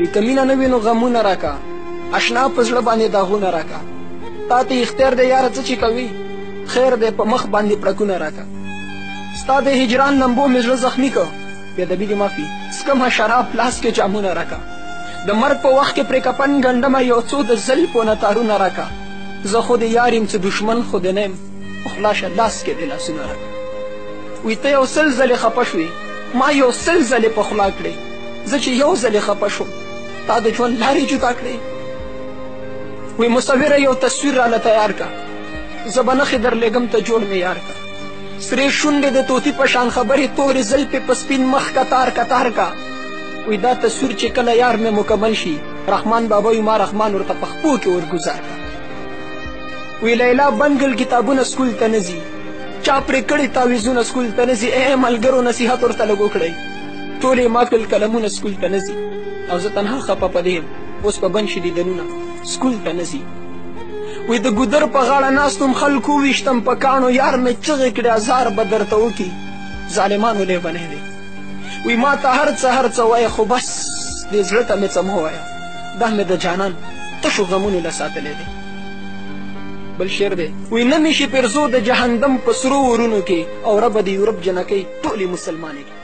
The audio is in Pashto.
وی که مینه نه وي نو غمونه راکه، اشنا په زړه باندې داغونه راکه، تا ته اختیار دی یاره څه چې کوي خیر دی په مخ باندې پړکونه راکه، ستا د هجران لمبو مې زړه زخمي که، بېادبي دې معافي څکمه شراب لاس کې جامونه راکه، د مرګ په وخت کې پرې کفن ګنډمه یو څو د زلفو نه تارونه راکه، زه خو د یار یم څه دشمن خو د نه یم، په خلاشه لاس کې دې لاسونه راکه. وی ته یو سل ځلې خفه شوې، ما یو سل ځلې په خلا کړې، زه چې یو ځلې خفه شوم تا د ژوند لارې جدا کړې. وی مصوره یو تصویر راله تیار که، زه به نښې درلېږم ته جوړ مې یار که، سرې شونډې د طوطي په شان خبرې، تورې زلفې په سپین مخ کتار کتار که. وی دا تصویر چې کله یار مې مکمل شي، رحمان بابا وی ما رحمان ورته په خپو کې ورګزار که. وی لیلا بنګل کتابونه سکول ته نه ځي، چا پرې کړي تعویضونه سکول ته نه ځي، ای ملګرو نصیحت ورته لږ وکړئ، ټول یې ما کړل قلمونه سکول ته نه ځي، او زه تنها خفه په دې یم اوس به بند شي دیدنونه سکول ته نه ځي. وی د ګودر په غاړه ناستم خلکو وویشتم په کاڼو، یار مې چغې کړې ازار به درته وکړي ظالمانو لیونی دی. وی ما ته هر څه وایه خو بس دې زړه ته مې څه مه وایه، دا مې د جانان تشو غمونو له ساتلی دی. بل شعر دی وی نه مې شي پرزو د جهنم په سرو ورونو کې، او ربه د یورپ جنکۍ ټولې مسلمانې کې.